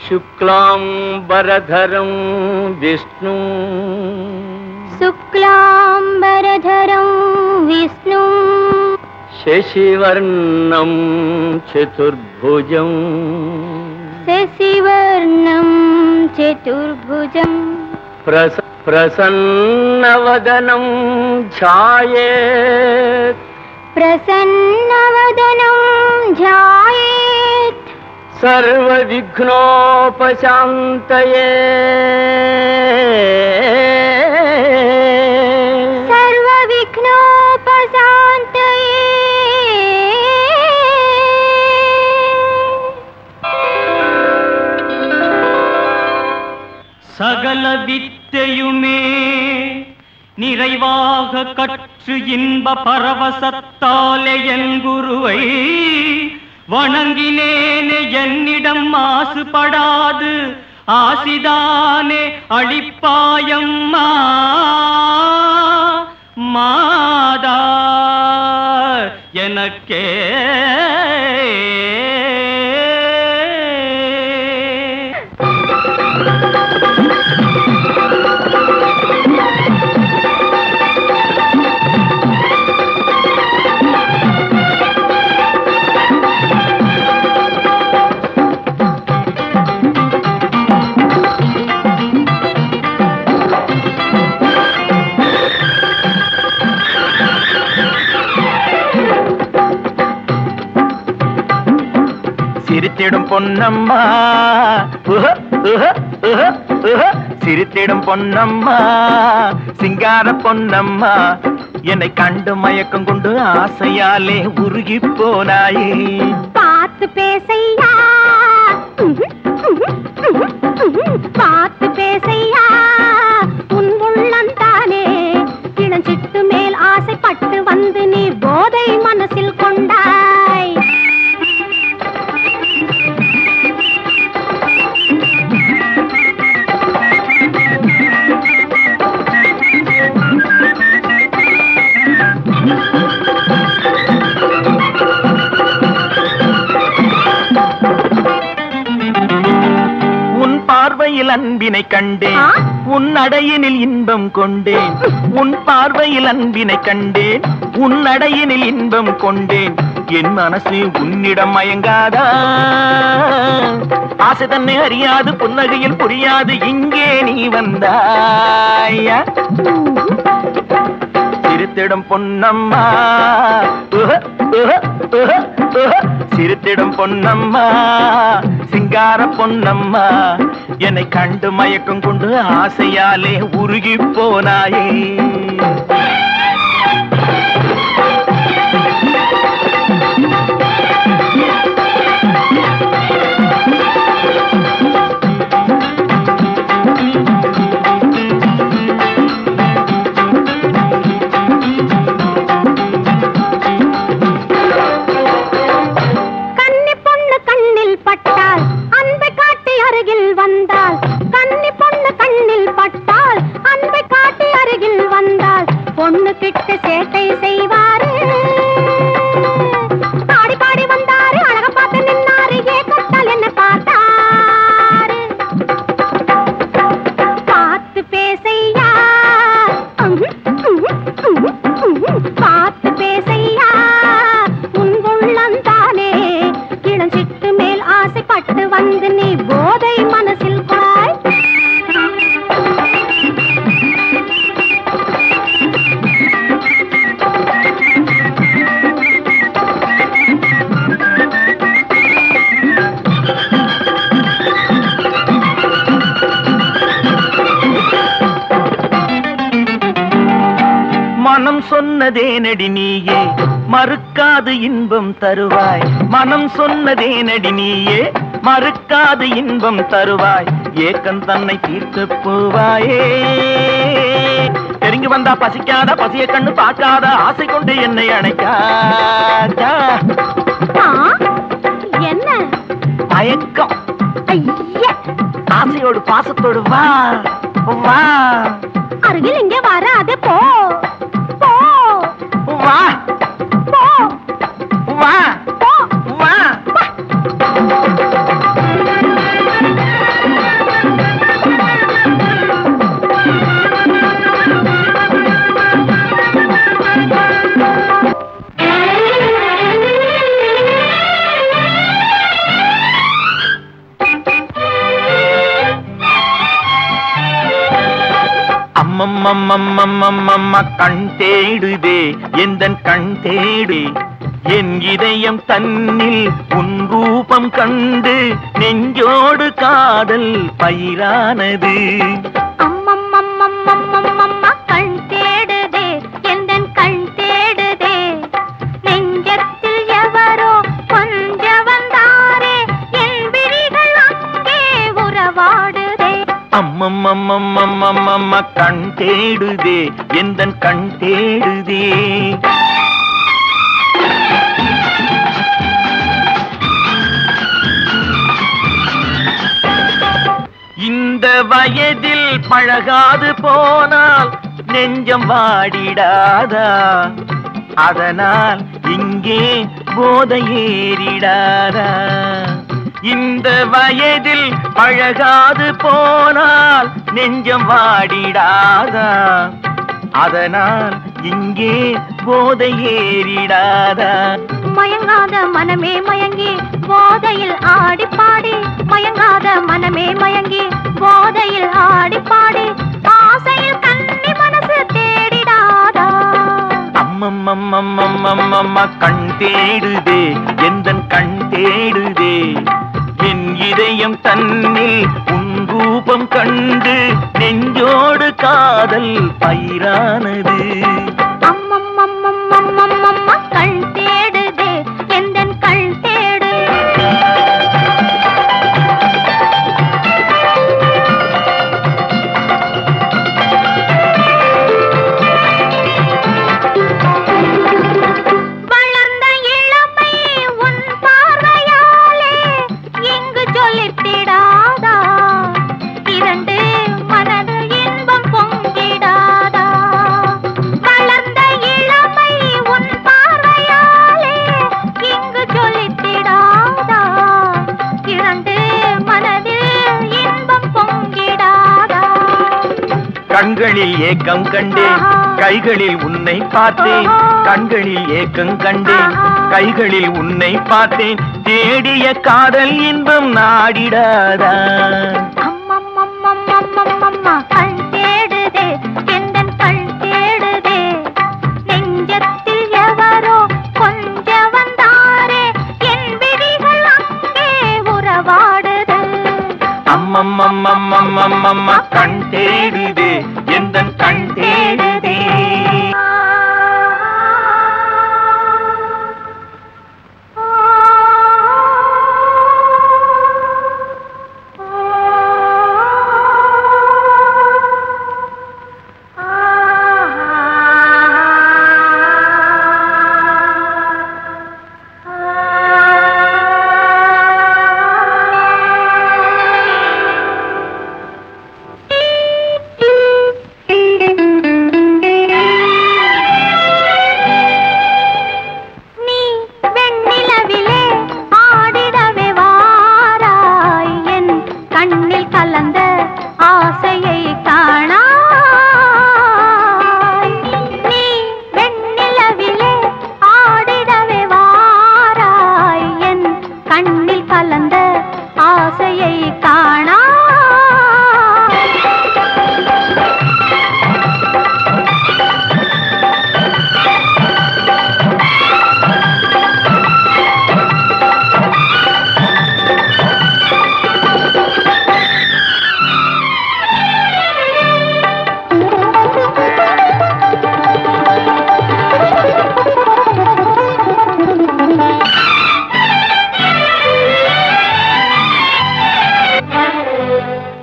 शुक्लांबरधरं विष्णु शुक्लांबरधरं विष्णु शशिवर्णं चतुर्भुजं शशिवर्णं चतुर्भुजं प्रसन्नवदनं ध्यायेत् प्रसन्नवदनं ध्यायेत् सर्वविघ्नोपशान्तये सर्वविघ्नोपशान्तये சகல வித்தையுமே நிறைவாக கற்று இன்ப பரவசத்தாலே என் குருவை வணங்கினேனே என்னிடம் மாசுபடாது ஆசிதானே அளிப்பாயம்மா மாதா எனக்கே சிரித்திடும் பொன்னம்மா சிரித்திடும் பொன்னம்மா சிங்கார பொன்னம்மா என்னை கண்டு மயக்கம் கொண்டு ஆசையாலே உருகி போனாயே பார்த்து பேசையா பார்த்து பேசையா உன் உள்ளந்தானே இளஞ்சிட்டு மேல் ஆசைப்பட்டு வந்து நீ போதை மனசில் கொண்டாய் அன்பினை கண்டேன் உன் அடையினில் இன்பம் கொண்டேன் உன் பார்வையில் அன்பினை கண்டேன் உன் அடையினில் இன்பம் கொண்டேன் என் மனசு உன்னிடம் மயங்காதா ஆசை தன்னை அறியாது புன்னகையில் புரியாது இங்கே நீ வந்தாயா சிரித்திடும் பொன்னம்மா சிரித்திடும் பொன்னம்மா சிங்கார பொன்னம்மா என்னை கண்டு மயக்கம் கொண்டு ஆசையாலே உருகி போனாயே பொண்ணு கிட்ட சேட்டை செய்வாரு பாடி பாடி வந்தாரு அழக பார்த்து நின்னாரு ஏக்கத்தால் என்ன பார்த்தாரு பார்த்து பேசையா பார்த்து பேசையா உன் உள்ளந்தானே இளஞ்சிட்டு மேல் ஆசைப்பட்டு வந்து நீ போதை மனசில் கொண்டாய் மனம் சொன்னதே நடி நீயே மறுக்காது இன்பம் தருவாய் மனம் சொன்னதே நடி நீயே மறுக்காது இன்பம் தருவாய் ஏக்கம் தன்னை தீர்த்து போவாயே நெருங்கி வந்தா பசிக்காத பசிய கண்ணு பார்க்காத ஆசை கொண்டு என்னை அணைக்காத என்ன மயக்கம் ஆசையோடு பாசத்தோடு வா வா அருகில் இங்கே வராதே போ வா போ வா போ வா அம்மம்மம்மம்மம்மம்ம கண் தேடுதே எந்தன் கண் தேடு என் இதயம் தன்னில் உன் ரூபம் கண்டு நெஞ்சோடு காதல் பயிரானது. அம்மம்மம்மம்மம்மம்ம கண் தேடுதே எந்தன் கண் தேடுதே நெஞ்சத்தில் எவரோ கொஞ்ச வந்தாரே என் விழிகள் அங்கே உறவாடுதே. அம்மம்மம்மம்மம்மம்ம கண் தேடுதே எந்தன் கண் தேடுதே. இந்த வயதில் பழகாது போனால் நெஞ்சம் வாடிடாதா, அதனால் இங்கே போதை ஏறிடாதா. இந்த வயதில் பழகாது போனால் நெஞ்சம் வாடிடாதா, அதனால் இங்கே போதை ஏறிடாதா. மயங்காத மனமே மயங்கி போதையில் ஆடி பாடி மயங்காத மனமே மயங்கி போதையில் ஆடி பாடி ஆசையில் கண்ணி மனசு தேடிடாதா. அம்மம்மம்மம்மம்மம்ம கண் தேடுதே எந்தன் கண் தேடுதே என் இதயம் தன்னில் உன் ரூபம் கண்டு நெஞ்சோடு காதல் பயிரானது. அம்மம்மம்மம்மம்மம்ம கண் தேடுதே எந்தன் கண் தேடு. வளர்ந்த இளமை உன் பார்வையாலே இங்கு சொல்லித்திடாதா, இரண்டு மனது இன்பம் பொங்கிடாதா. வளர்ந்த இளமை உன் பார்வையாலே இங்கு சொல்லித்திடாதா, இரண்டு மனதில் இன்பம் பொங்கிடாதா. கண்களில் ஏக்கம் கண்டேன் கைகளில் உன்னை பார்த்தேன், கண்களில் ஏக்கம் கண்டேன் கைகளில் உன்னை பார்த்தேன், தேடிய காதல் இன்பம் நாடிடாதா. அம்மம்மம்மம்மம்மம்ம கண் தேடுதே எந்தன் கண் தேடுதே நெஞ்சத்தில் எவரோ கொஞ்ச வந்தாரே என் விழிகள் அங்கே உறவாடுது. அம்மம்மம்மம்மம்மம்ம கண் தேடுதே எந்தன் கண் தேடுதே.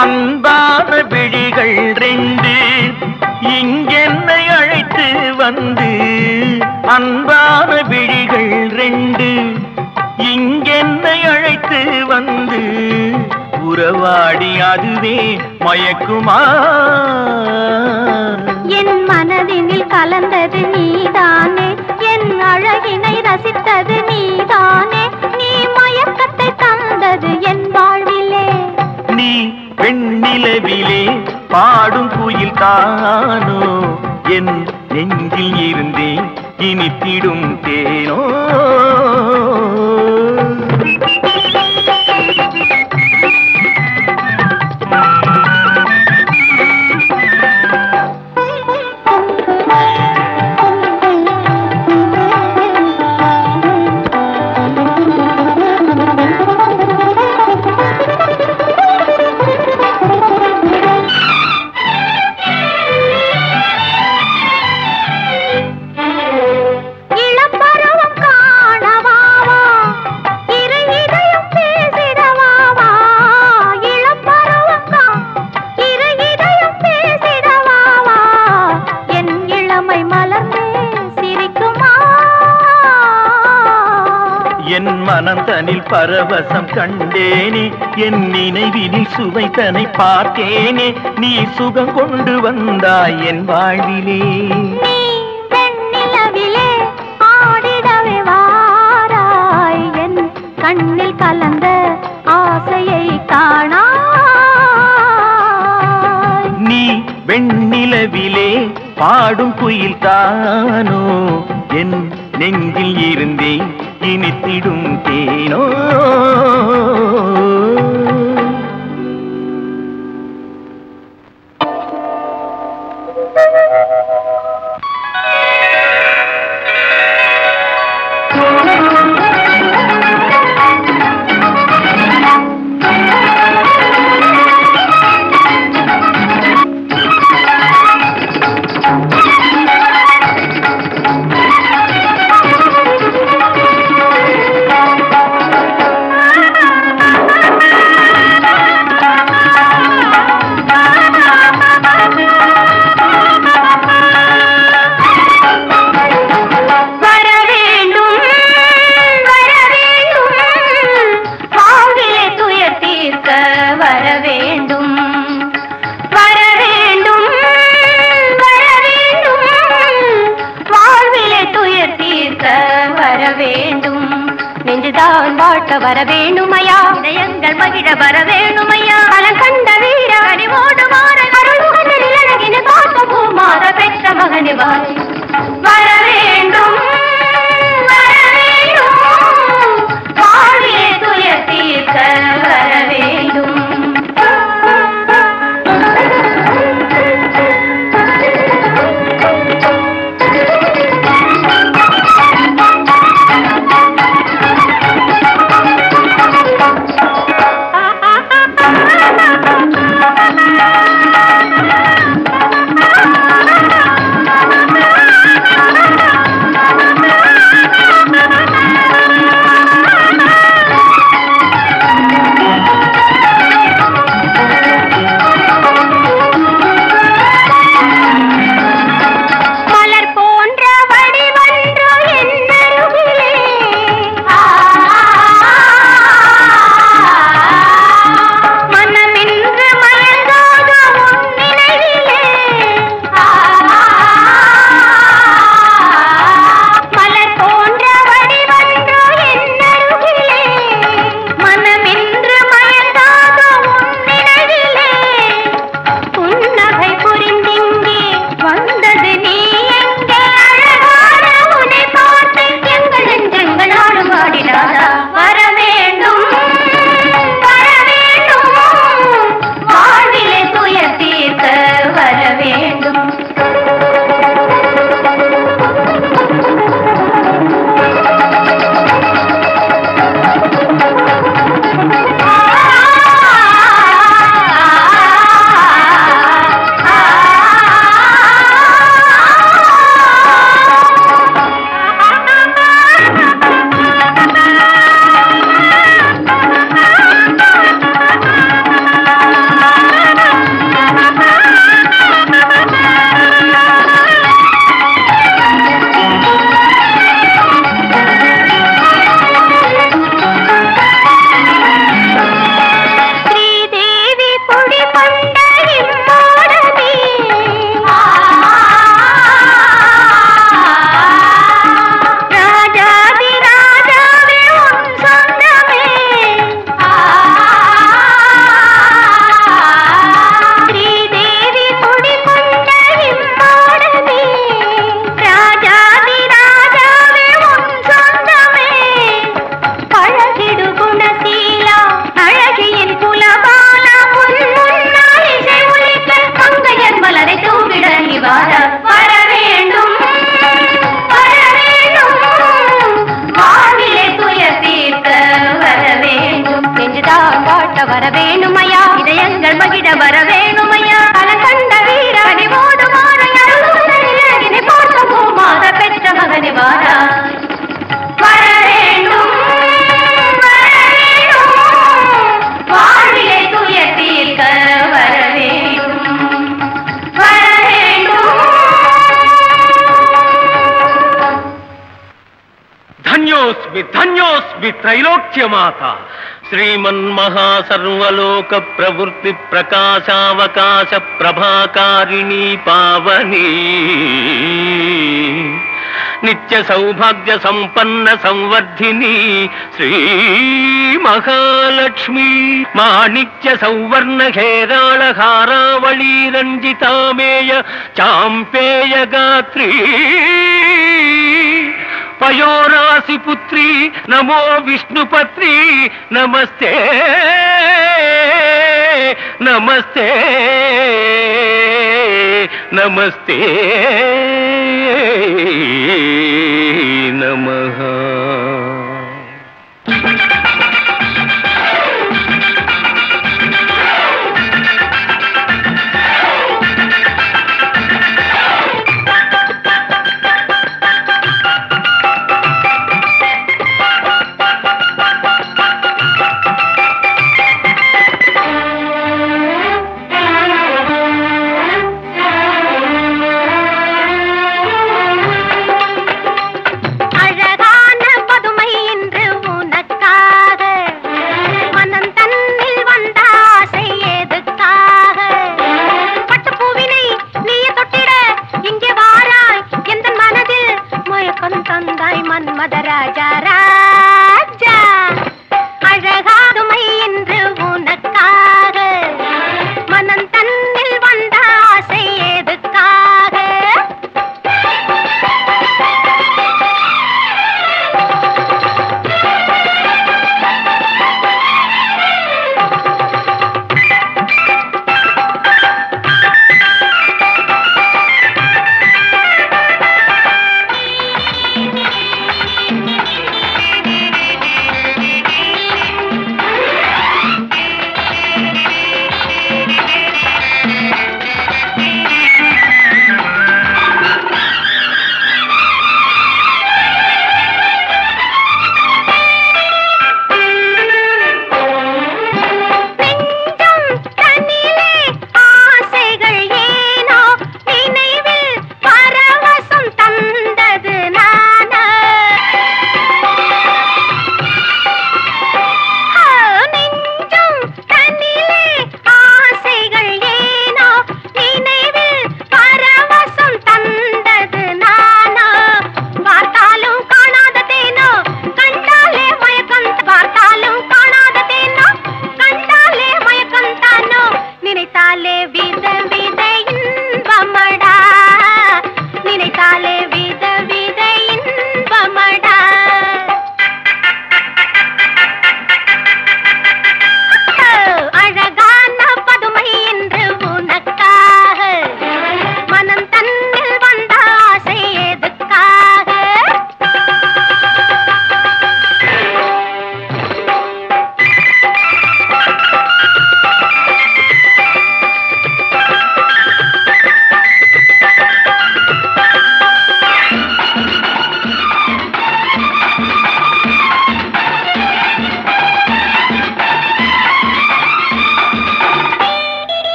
அன்பான விழிகள் ரெண்டு இங்கென்னை அழைத்து வந்து, அன்பான விழிகள் ரெண்டு இங்கென்னை அழைத்து வந்து, உறவாடி அதுவே மயக்குமா? என் மனதினில் கலந்தது நீதானே, என் அழகினை ரசித்தது நீதானே, நீ மயக்கத்தை தந்தது என் வாழ்விலே. நீ வெண்ணிலவிலே பாடும் குயில் தானோ, என் நெஞ்சில் இருந்தே இனித்திடும் தேனோ. அவனில் பரவசம் கண்டேனே, என் நினைவினில் சுவைத்தனை பார்த்தேனே, நீ சுகம் கொண்டு வந்தாய் என் வாழ்விலே. நீ வெண்ணிலவிலே ஆடிடவே வாராய், என் கண்ணில் கலந்த ஆசையை காணாய். நீ வெண்ணிலவிலே பாடும் குயில் தானோ, என் நெஞ்சில் இருந்தே இனித்திடும் தேனோ. வரவேணுமையா, இதயங்கள் மகிழ வரவேணுமையா, பலம் கண்ட வீர அடிவோடு மாற அருள்முகனில் அழகின பார்க்க பூமாற பெற்ற மகனி வாய் வரவேண்டும் வரவேண்டும், வாழ்விலே துயர் தீர்க்க வரவேண்டும். வரவேணுமையா, இதயங்கள் மகிழ வரவேணுமையா, பலம் கண்ட வீர அடிவோடு மாற அருள்முகனில் பார்க்க பூமாற பெற்ற மகனி வாரா வரவேண்டும் வரவேண்டும், வாழ்விலே துயர் தீர்க்க வரவேண்டும் வரவேண்டும். धन्योस्मि धन्योस्मि విత్రైలోక్యమాత శ్రీమన్మహాసర్వలోక ప్రవృత్తి ప్రకాశావకాశ ప్రభాకారిణీ పావనీ నిత్య సౌభాగ్య సంపన్న సంవర్ధిని శ్రీ మహాలక్ష్మి మాణిక్య సౌవర్ణ హేరాళ హారావళీ రంజితామేయ చాంపేయ గాత్రీ పయోరాసి పుత్రి నమో విష్ణుపత్రి నమస్తే నమస్తే నమస్తే నమ